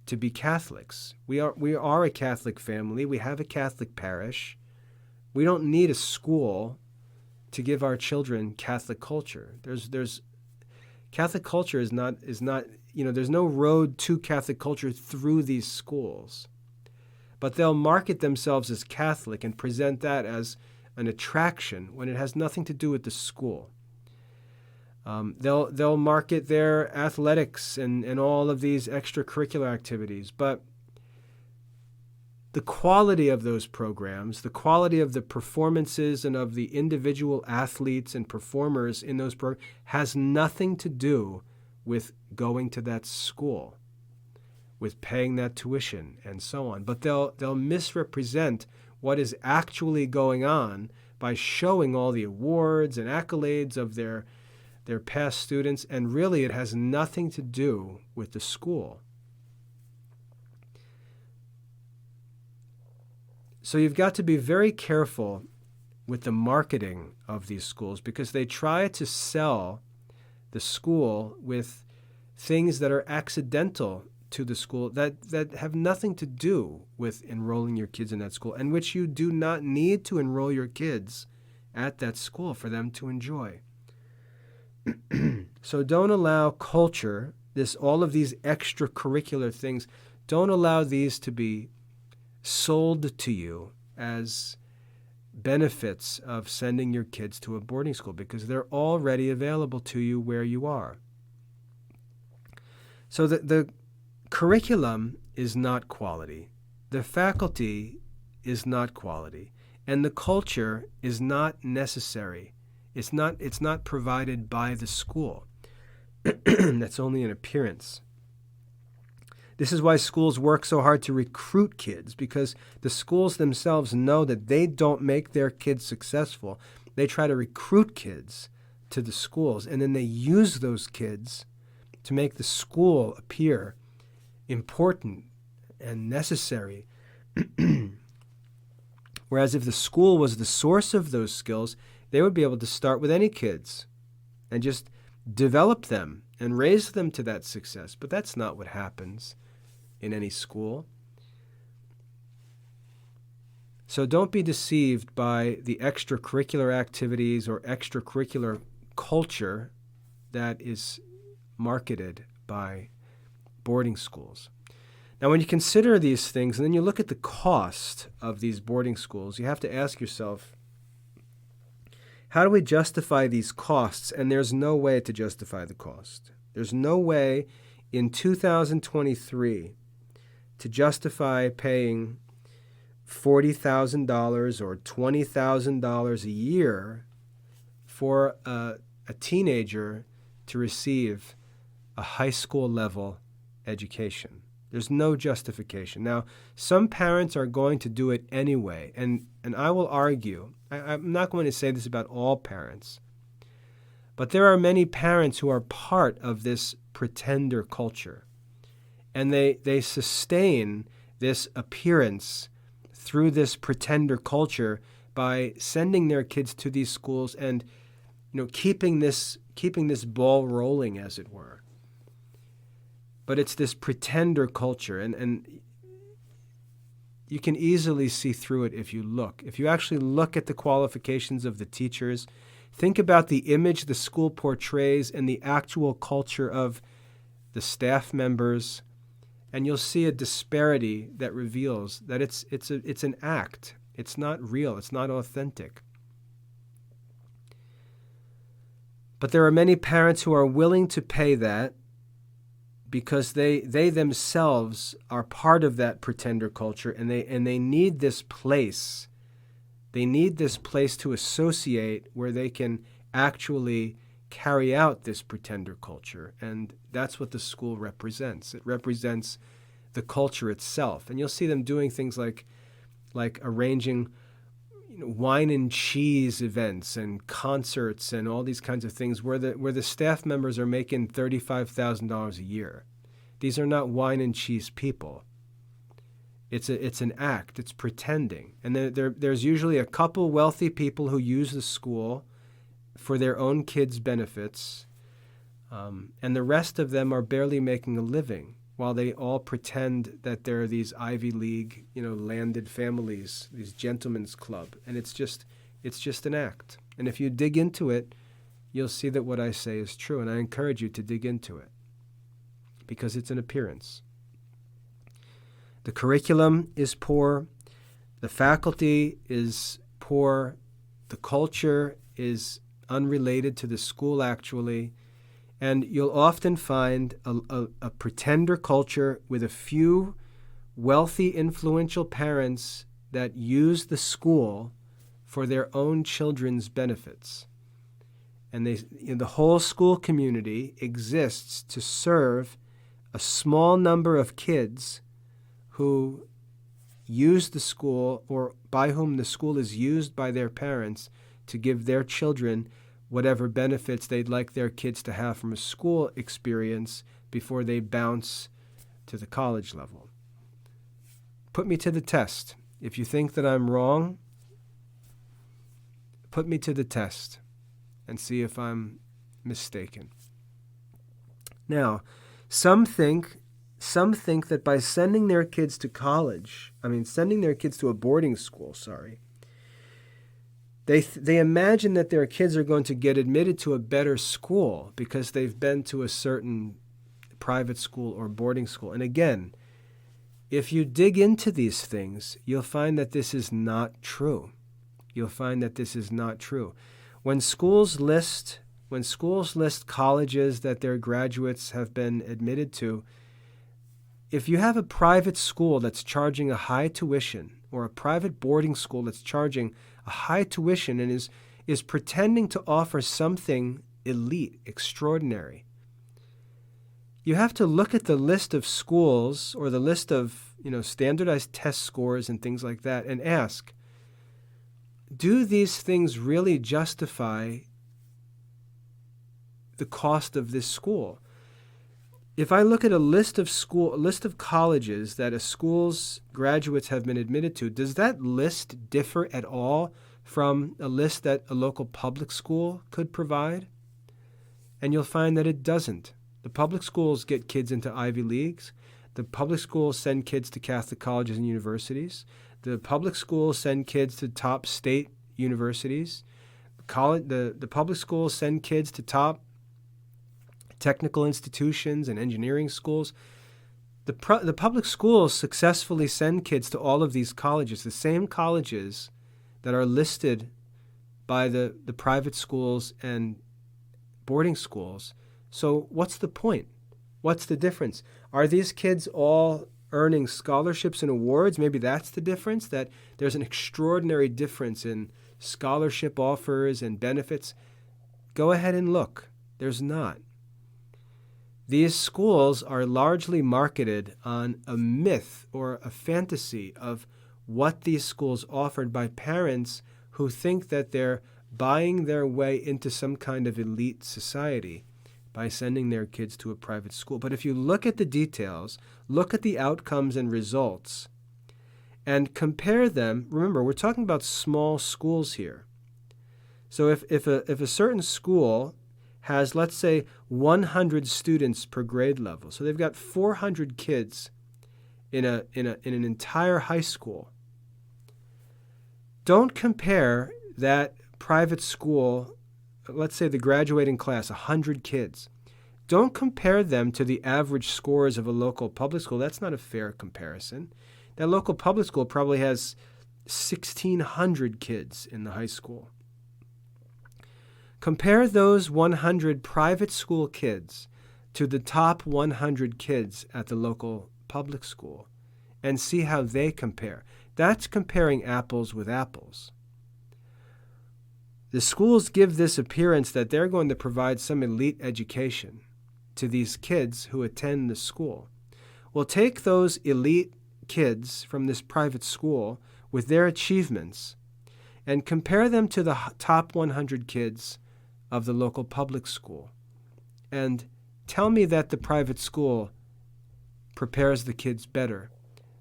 to be Catholics. We are a Catholic family. We have a Catholic parish. We don't need a school to give our children Catholic culture. There's Catholic culture is not there's no road to Catholic culture through these schools. But they'll market themselves as Catholic and present that as an attraction when it has nothing to do with the school. They'll market their athletics and all of these extracurricular activities, but the quality of those programs, the quality of the performances and of the individual athletes and performers in those programs has nothing to do with going to that school, with paying that tuition and so on. But they'll misrepresent what is actually going on by showing all the awards and accolades of their past students, and really it has nothing to do with the school. So you've got to be very careful with the marketing of these schools, because they try to sell the school with things that are accidental to the school, that have nothing to do with enrolling your kids in that school, and which you do not need to enroll your kids at that school for them to enjoy. So don't allow culture, all of these extracurricular things, don't allow these to be sold to you as benefits of sending your kids to a boarding school, because they're already available to you where you are. So the curriculum is not quality. The faculty is not quality. And the culture is not necessary. It's not provided by the school. That's only an appearance. This is why schools work so hard to recruit kids, because the schools themselves know that they don't make their kids successful. They try to recruit kids to the schools, and then they use those kids to make the school appear important and necessary. Whereas if the school was the source of those skills, they would be able to start with any kids and just develop them and raise them to that success. But that's not what happens in any school. So don't be deceived by the extracurricular activities or extracurricular culture that is marketed by boarding schools. Now, when you consider these things and then you look at the cost of these boarding schools, you have to ask yourself, how do we justify these costs? And there's no way to justify the cost. There's no way in 2023 to justify paying $40,000 or $20,000 a year for a teenager to receive a high school level education. There's no justification. Now, some parents are going to do it anyway, and I will argue, I'm not going to say this about all parents, but there are many parents who are part of this pretender culture, and they sustain this appearance through this pretender culture by sending their kids to these schools and keeping this ball rolling, as it were. But it's this pretender culture, and you can easily see through it if you look. If you actually look at the qualifications of the teachers, think about the image the school portrays and the actual culture of the staff members, and you'll see a disparity that reveals that it's an act. It's not real. It's not authentic. But there are many parents who are willing to pay that because they themselves are part of that pretender culture, and they need this place They need this place to associate where they can actually carry out this pretender culture. And that's what the school represents. It represents the culture itself. And you'll see them doing things like arranging wine and cheese events and concerts and all these kinds of things where the staff members are making $35,000 a year. These are not wine and cheese people. It's an act. It's pretending. And there's usually a couple wealthy people who use the school for their own kids' benefits, and the rest of them are barely making a living while they all pretend that they're these Ivy League, landed families, these gentlemen's club. And it's just an act. And if you dig into it, you'll see that what I say is true. And I encourage you to dig into it because it's an appearance. The curriculum is poor. The faculty is poor. The culture is unrelated to the school, actually. And you'll often find a pretender culture with a few wealthy, influential parents that use the school for their own children's benefits. And the whole school community exists to serve a small number of kids who use the school, or by whom the school is used by their parents to give their children whatever benefits they'd like their kids to have from a school experience before they bounce to the college level. Put me to the test. If you think that I'm wrong, put me to the test and see if I'm mistaken. Now, some think that by sending their kids to sending their kids to a boarding school, they imagine that their kids are going to get admitted to a better school because they've been to a certain private school or boarding school. And again, if you dig into these things, you'll find that this is not true. When schools list colleges that their graduates have been admitted to, if you have a private school that's charging a high tuition, or a private boarding school that's charging a high tuition and is pretending to offer something elite, extraordinary, you have to look at the list of schools or the list of standardized test scores and things like that and ask, do these things really justify the cost of this school? If I look at a list of colleges that a school's graduates have been admitted to, does that list differ at all from a list that a local public school could provide? And you'll find that it doesn't. The public schools get kids into Ivy Leagues. The public schools send kids to Catholic colleges and universities. The public schools send kids to top state universities. The public schools send kids to top technical institutions and engineering schools. The public schools successfully send kids to all of these colleges, the same colleges that are listed by the private schools and boarding schools. So what's the point? What's the difference? Are these kids all earning scholarships and awards? Maybe that's the difference, that there's an extraordinary difference in scholarship offers and benefits. Go ahead and look. There's not. These schools are largely marketed on a myth or a fantasy of what these schools offered by parents who think that they're buying their way into some kind of elite society by sending their kids to a private school. But if you look at the details, look at the outcomes and results, and compare them, remember, we're talking about small schools here. So if a certain school has, let's say, 100 students per grade level, so they've got 400 kids in an entire high school, don't compare that private school, let's say the graduating class, 100 kids. Don't compare them to the average scores of a local public school. That's not a fair comparison. That local public school probably has 1,600 kids in the high school. Compare those 100 private school kids to the top 100 kids at the local public school and see how they compare. That's comparing apples with apples. the schools give this appearance that they're going to provide some elite education to these kids who attend the school. Well, take those elite kids from this private school with their achievements and compare them to the top 100 kids of the local public school. And tell me that the private school prepares the kids better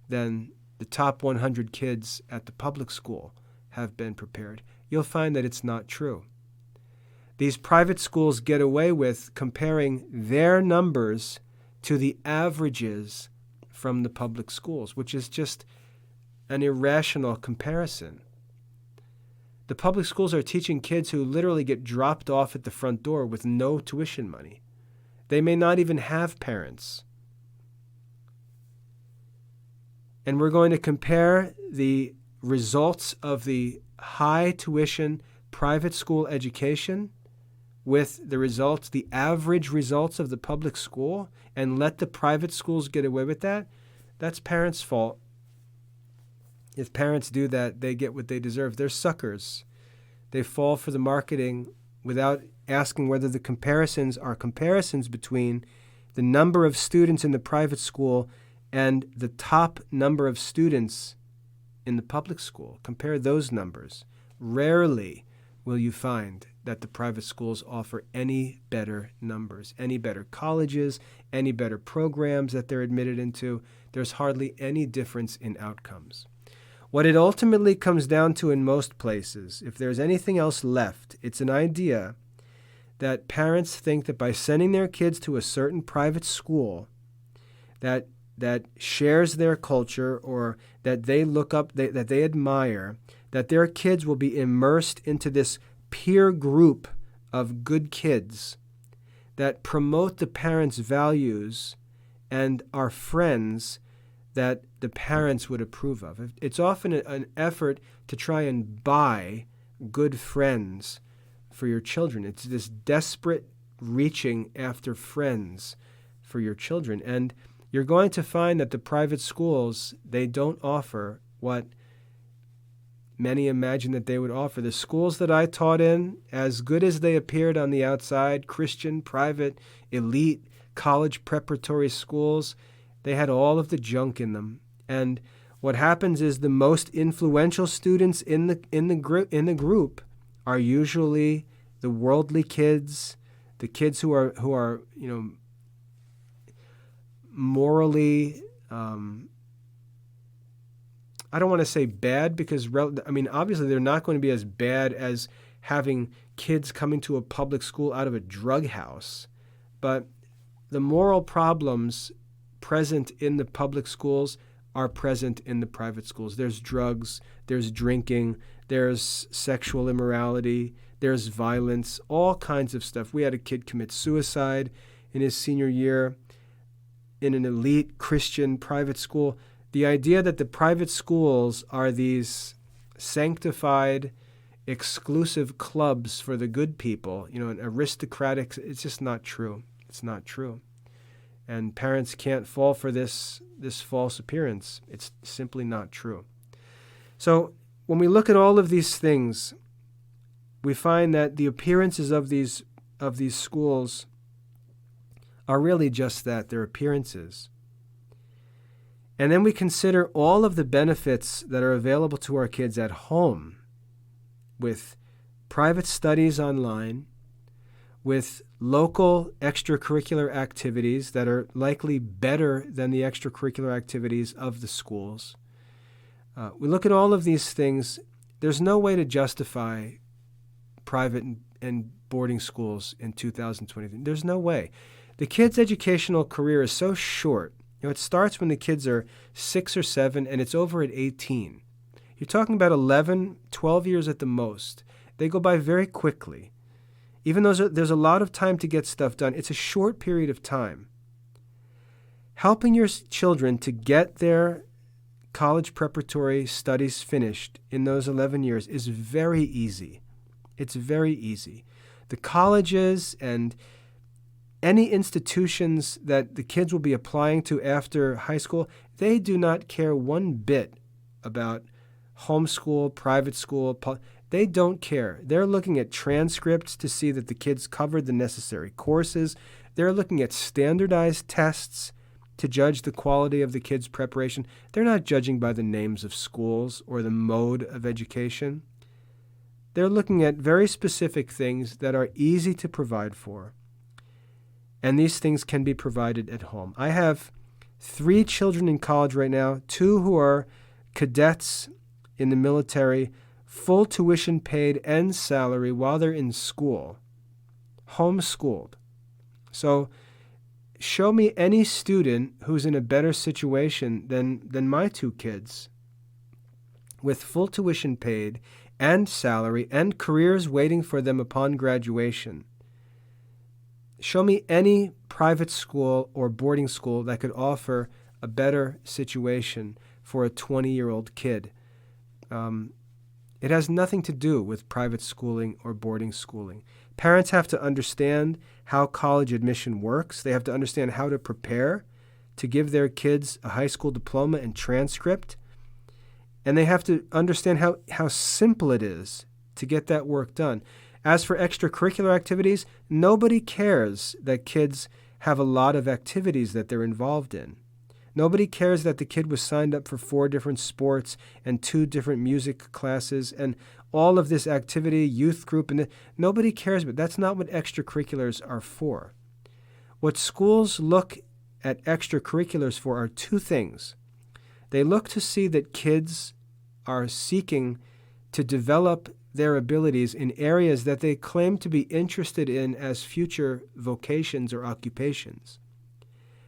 than the top 100 kids at the public school have been prepared. You'll find that it's not true. These private schools get away with comparing their numbers to the averages from the public schools, which is just an irrational comparison. The public schools are teaching kids who literally get dropped off at the front door with no tuition money. They may not even have parents. And we're going to compare the results of the high tuition private school education with the results, the average results of the public school, and let the private schools get away with that? That's parents' fault. If parents do that, they get what they deserve. They're suckers. They fall for the marketing without asking whether the comparisons are comparisons between the number of students in the private school and the top number of students in the public school. Compare those numbers. Rarely will you find that the private schools offer any better numbers, any better colleges, any better programs that they're admitted into. There's hardly any difference in outcomes. What it ultimately comes down to in most places, if there's anything else left, it's an idea that parents think that by sending their kids to a certain private school that shares their culture or that they look up, that they admire, that their kids will be immersed into this peer group of good kids that promote the parents' values and are friends that the parents would approve of. It's often an effort to try and buy good friends for your children. It's this desperate reaching after friends for your children. And you're going to find that the private schools, they don't offer what many imagine that they would offer. The schools that I taught in, as good as they appeared on the outside, Christian, private, elite, college preparatory schools, they had all of the junk in them. And what happens is the most influential students in the group are usually the worldly kids, the kids who are morally, I don't want to say bad because, obviously they're not going to be as bad as having kids coming to a public school out of a drug house. But the moral problems present in the public schools are present in the private schools. There's drugs, there's drinking, there's sexual immorality, there's violence, all kinds of stuff. We had a kid commit suicide in his senior year in an elite Christian private school. The idea that the private schools are these sanctified, exclusive clubs for the good people, an aristocratic, it's just not true. It's not true. And parents can't fall for this false appearance. It's simply not true. So when we look at all of these things, we find that the appearances of these schools are really just that, they're appearances. And then we consider all of the benefits that are available to our kids at home with private studies online, with local extracurricular activities that are likely better than the extracurricular activities of the schools. We look at all of these things. There's no way to justify private and boarding schools in 2023. There's no way. The kid's educational career is so short. It starts when the kids are 6 or 7 and it's over at 18. You're talking about 11, 12 years at the most. They go by very quickly. Even though there's a lot of time to get stuff done, it's a short period of time. Helping your children to get their college preparatory studies finished in those 11 years is very easy. It's very easy. The colleges and any institutions that the kids will be applying to after high school, they do not care one bit about homeschool, private school. They don't care. They're looking at transcripts to see that the kids covered the necessary courses. They're looking at standardized tests to judge the quality of the kids' preparation. They're not judging by the names of schools or the mode of education. They're looking at very specific things that are easy to provide for. And these things can be provided at home. I have 3 children in college right now, 2 who are cadets in the military, full tuition paid and salary while they're in school, homeschooled. So show me any student who's in a better situation than my 2 kids, with full tuition paid and salary and careers waiting for them upon graduation. Show me any private school or boarding school that could offer a better situation for a 20-year-old kid. It has nothing to do with private schooling or boarding schooling. Parents have to understand how college admission works. They have to understand how to prepare to give their kids a high school diploma and transcript. And they have to understand how simple it is to get that work done. As for extracurricular activities, nobody cares that kids have a lot of activities that they're involved in. Nobody cares that the kid was signed up for 4 different sports and 2 different music classes and all of this activity, youth group, and nobody cares, but that's not what extracurriculars are for. What schools look at extracurriculars for are 2 things. They look to see that kids are seeking to develop their abilities in areas that they claim to be interested in as future vocations or occupations.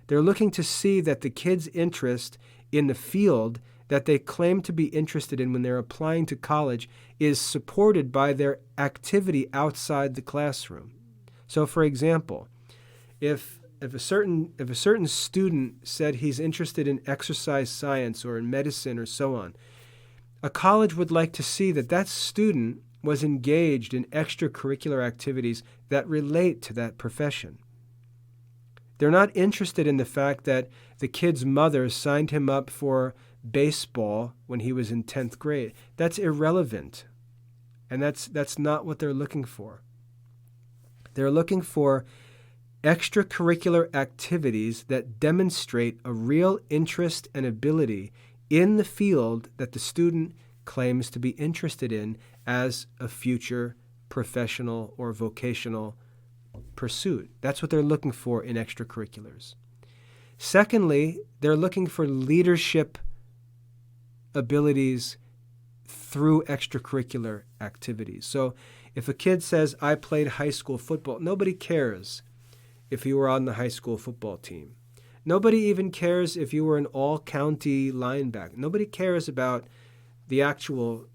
They're looking to see that the kids' interest in the field that they claim to be interested in when they're applying to college is supported by their activity outside the classroom. So, for example, if a certain student said he's interested in exercise science or in medicine or so on, a college would like to see that that student was engaged in extracurricular activities that relate to that profession. They're not interested in the fact that the kid's mother signed him up for baseball when he was in 10th grade. That's irrelevant. And that's not what they're looking for. They're looking for extracurricular activities that demonstrate a real interest and ability in the field that the student claims to be interested in as a future professional or vocational pursuit. That's what they're looking for in extracurriculars. Secondly, they're looking for leadership abilities through extracurricular activities. So if a kid says, I played high school football, nobody cares if you were on the high school football team. Nobody even cares if you were an all-county linebacker. Nobody cares about the actual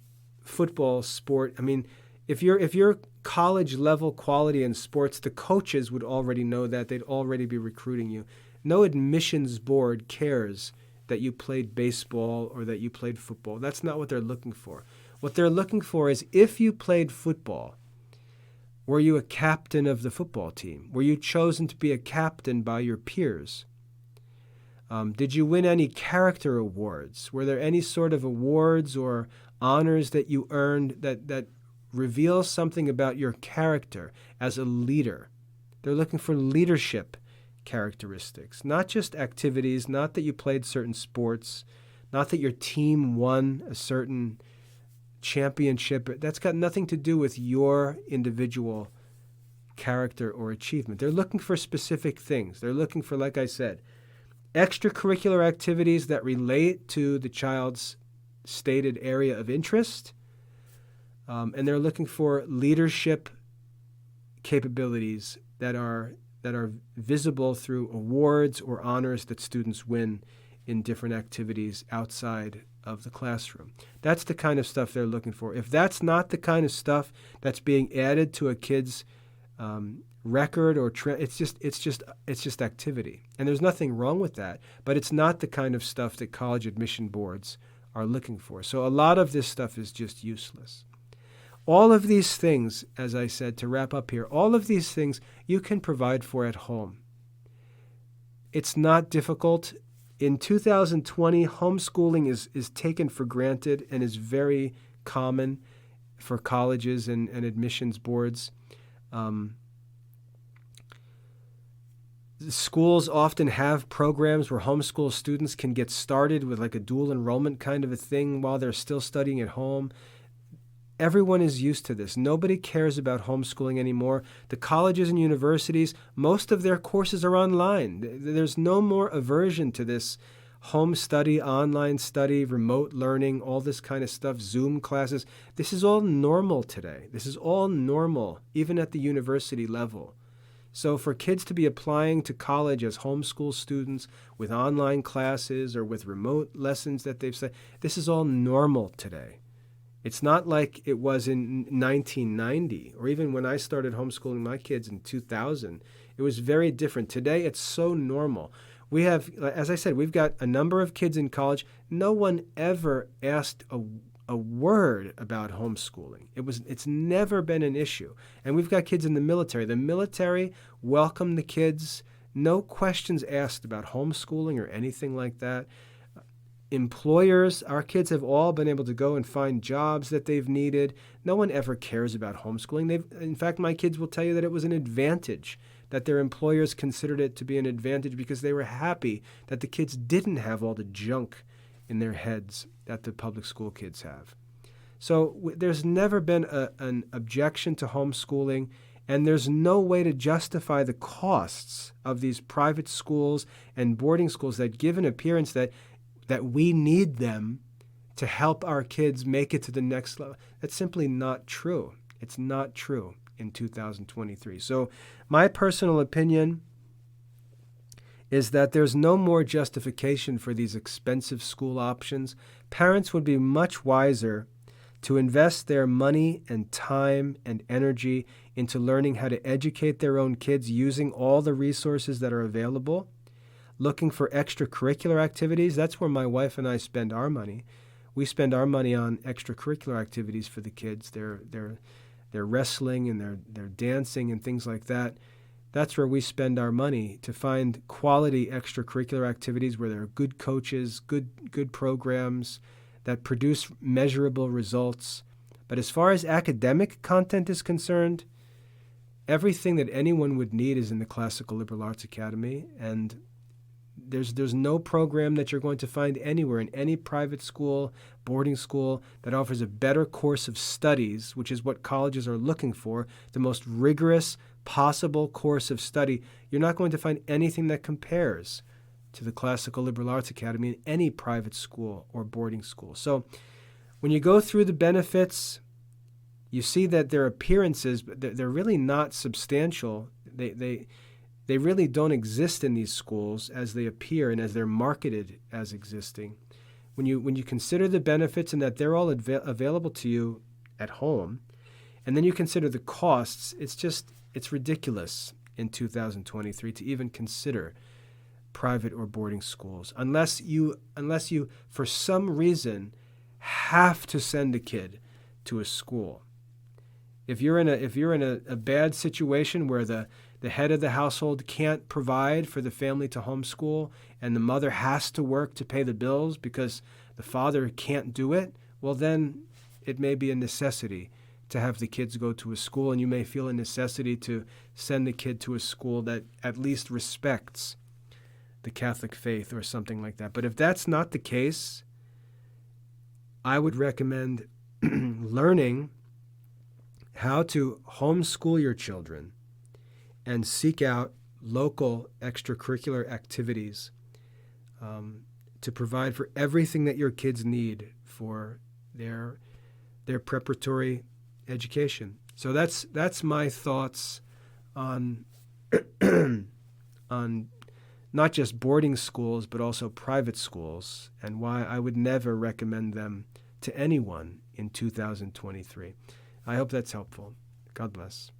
football sport. I mean, if you're college level quality in sports, the coaches would already know that. They'd already be recruiting you. No admissions board cares that you played baseball or that you played football. That's not what they're looking for. What they're looking for is, if you played football, were you a captain of the football team? Were you chosen to be a captain by your peers? Did you win any character awards? Were there any sort of awards or honors that you earned that reveal something about your character as a leader? They're looking for leadership characteristics, not just activities, not that you played certain sports, not that your team won a certain championship. That's got nothing to do with your individual character or achievement. They're looking for specific things. They're looking for, like I said, extracurricular activities that relate to the child's stated area of interest, and they're looking for leadership capabilities that are visible through awards or honors that students win in different activities outside of the classroom. That's the kind of stuff they're looking for. If that's not the kind of stuff that's being added to a kid's record or it's just activity. And there's nothing wrong with that, but it's not the kind of stuff that college admission boards are looking for. So a lot of this stuff is just useless. All of these things, as I said, to wrap up here, all of these things you can provide for at home. It's not difficult. In 2020, homeschooling is taken for granted and is very common. for colleges and admissions boards. Schools often have programs where homeschool students can get started with like a dual enrollment kind of a thing while they're still studying at home. Everyone is used to this. Nobody cares about homeschooling anymore. The colleges and universities, most of their courses are online. There's no more aversion to this home study, online study, remote learning, all this kind of stuff, Zoom classes. This is all normal today. This is all normal, even at the university level. So for kids to be applying to college as homeschool students with online classes or with remote lessons that they've said, this is all normal today. It's not like it was in 1990 or even when I started homeschooling my kids in 2000. It was very different. Today, it's so normal. We have, as I said, we've got a number of kids in college. No one ever asked a word about homeschooling. It's never been an issue. And we've got kids in the military. The military welcome the kids. No questions asked about homeschooling or anything like that. Employers, our kids have all been able to go and find jobs that they've needed. No one ever cares about homeschooling. In fact, my kids will tell you that it was an advantage, that their employers considered it to be an advantage because they were happy that the kids didn't have all the junk in their heads that the public school kids have. So there's never been an objection to homeschooling, and there's no way to justify the costs of these private schools and boarding schools that give an appearance that we need them to help our kids make it to the next level. That's simply not true. It's not true in 2023. So my personal opinion is that there's no more justification for these expensive school options. Parents would be much wiser to invest their money and time and energy into learning how to educate their own kids using all the resources that are available, looking for extracurricular activities. That's where my wife and I spend our money. We spend our money on extracurricular activities for the kids. They're wrestling and they're dancing and things like that. That's where we spend our money to find quality extracurricular activities where there are good coaches, good programs that produce measurable results. But as far as academic content is concerned, everything that anyone would need is in the Classical Liberal Arts Academy, and there's no program that you're going to find anywhere in any private school, boarding school, that offers a better course of studies, which is what colleges are looking for, the most rigorous possible course of study. You're not going to find anything that compares to the Classical Liberal Arts Academy in any private school or boarding school. So when you go through the benefits, you see that their appearances, they're really not substantial. They really don't exist in these schools as they appear and as they're marketed as existing. When you consider the benefits and that they're all available to you at home, and then you consider the costs, it's ridiculous in 2023 to even consider private or boarding schools unless you for some reason have to send a kid to a school. If you're in a bad situation where the head of the household can't provide for the family to homeschool and the mother has to work to pay the bills because the father can't do it, well then it may be a necessity to have the kids go to a school, and you may feel a necessity to send the kid to a school that at least respects the Catholic faith or something like that. But if that's not the case, I would recommend learning how to homeschool your children and seek out local extracurricular activities to provide for everything that your kids need for their preparatory education. So that's my thoughts on on not just boarding schools but also private schools, and why I would never recommend them to anyone in 2023. I hope that's helpful. God bless.